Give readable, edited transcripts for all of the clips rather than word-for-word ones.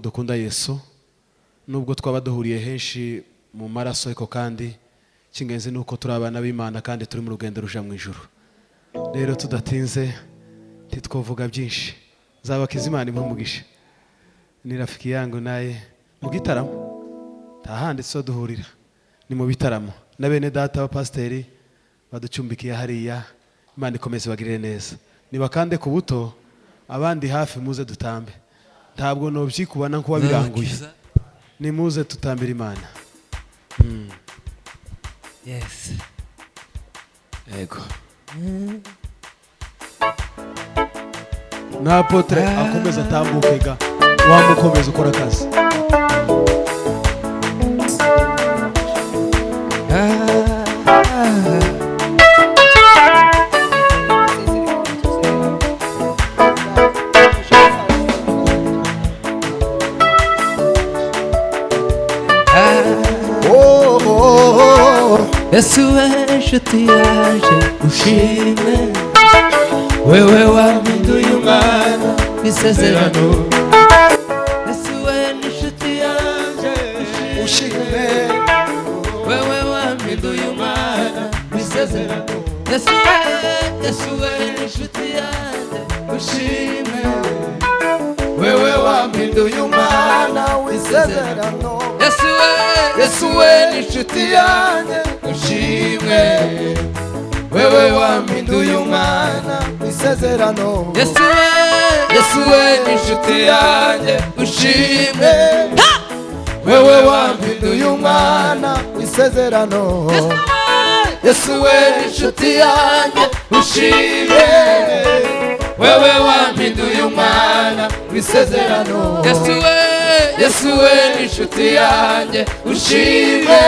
dukunda Yesu nubwo twaba duhuriye henshi mu maraso ariko kandi kingenzi nuko turi abana b'Imana kandi turi mu rugendo ruja mu ijuru. Rero tudatinze titwovuga byinshi. Zabakiza Imana impumugisha. Ni rafiki yangu naye mu gitaramo tahandi so duhurira ni mu bitaramo na bene data wa pasteri baducumbikiye hariya. Imana ikomeze bagirire neza. Niba kandi ku buto abandi hafi muze dutambe. Ntabwo no byikubana nko wabiranguye. Ni muze tutambira Imana. Yes. Ego. Na Apotle akomeza atambukega wamukomeza ukora akazi. Yesu inshuti yaje ushime wewe wampinduye umwana w'isezerano. Yesu inshuti yaje ushime wewe wampinduye umwana w'isezerano. Yesu inshuti yaje ushime wewe wampinduye umwana w'isezerano. Yesu inshuti yaje ushimwe wewe wampinduye umwana w'isezerano. Yesu inshuti yanjye ushimwe wewe wampinduye umwana w'isezerano. Yesu inshuti yanjye ushimwe wewe wampinduye umwana w'isezerano. Yesu inshuti yanjye ushimwe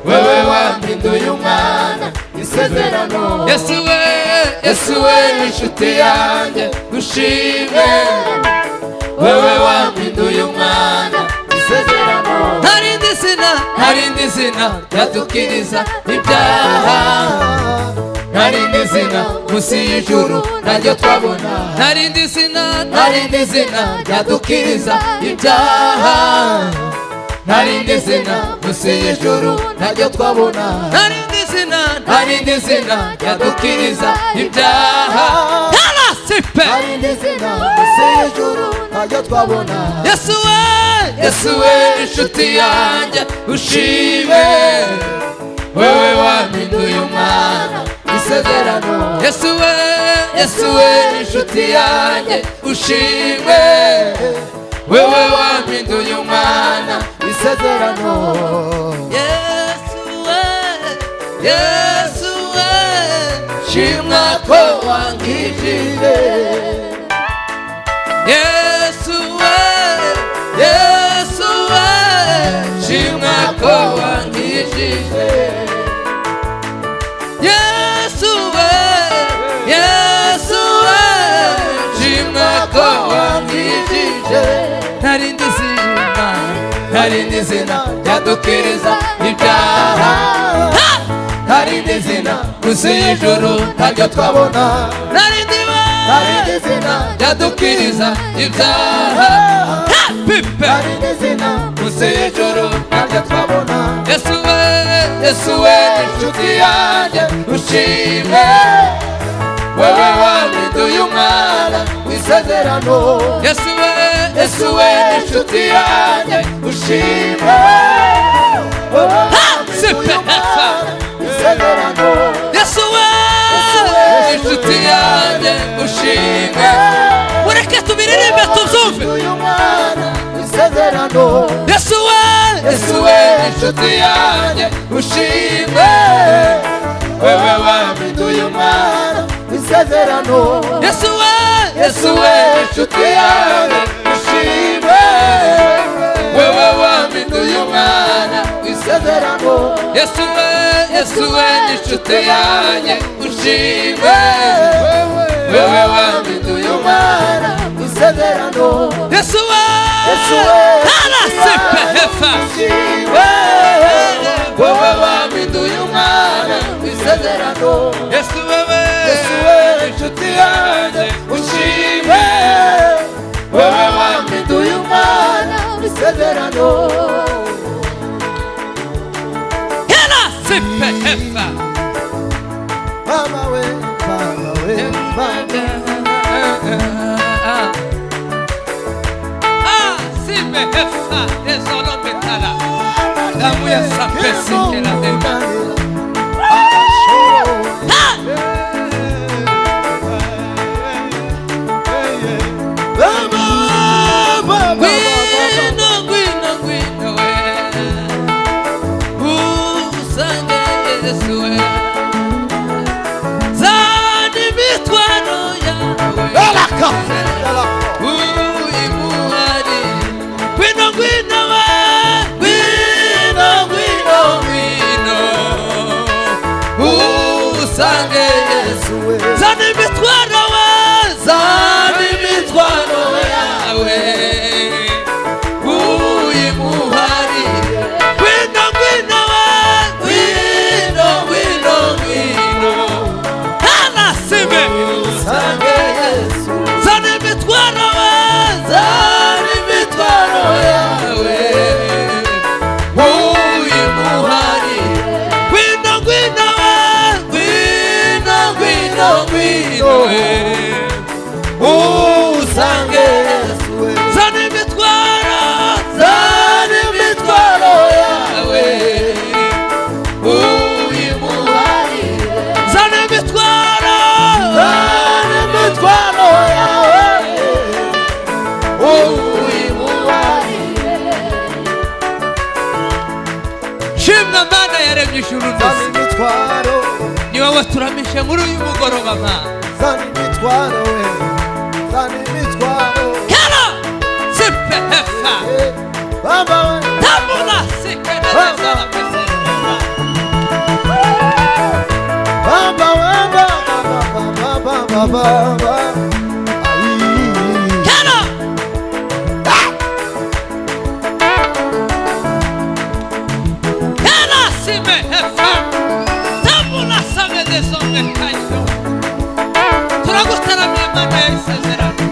wewe wampinduye umwana w'isezerano. Yesu inshuti yanjye ushimwe wewe wampinduye umwana w'isezerano. Ntarindi zina ryadukiriza ibyaha, ntarindi zina munsi y'ijuru naryo twabona. Ntarindi zina ryadukiriza ibyaha, ntarindi zina munsi y'ijuru naryo twabona. Ntarindi zina ryadukiriza ibyaha, ntarindi zina munsi y'ijuru naryo twabona. Yesu inshuti yanjye ushime wewe wampinduye umwana w'isezerano. Yesu inshuti yanjye ushime wewe wampinduye umwana w'isezerano. Yesu shimwa ko wankijije. Yesu shimwa ko wankijije. Yesu shimwa ko wankijije. Ntarindi zina ryadukiriza ibyaha, ntarindi zina munsi y'ijuru naryo twabona. Ntarindi zina ryadukiriza ibyaha, ntarindi zina munsi y'ijuru naryo twabona. Yesu inshuti yanjye ushime wewe wampinduye umwana w'isezerano. Yesu inshuti yanjye ushime wewe wampinduye umwana w'isezerano. Yesu inshuti yanjye ushime. Mureke tubiririmbe tubyumve. Yesu inshuti yanjye ushime wewe wampinduye umwana w'isezerano. Yesu inshuti yanjye ushime wewe wampinduye umwana w'isezerano. Yesu inshuti yanjye ushime wewe wampinduye umwana w'isezerano. Yesu wewe wampinduye umwana w'isezerano. Yesu inshuti yanjye ushime wewe wampinduye umwana isezerano Hela sipe hefa Mama we sipe hefa Ezolo metala Namwe sapesi kela dema Niwe waturamishe muri uyu mugoroba ma Zani mitwaro we Zani mitwaro Hela sipe hefa Baba we Tabula sikene zala pese Baba we Baba Hela Hela sipe hefa Tabula sange de songe kayo Turagutara mwana ya isezerano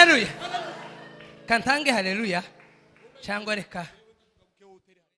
haleluya kantange haleluya cyangwa reka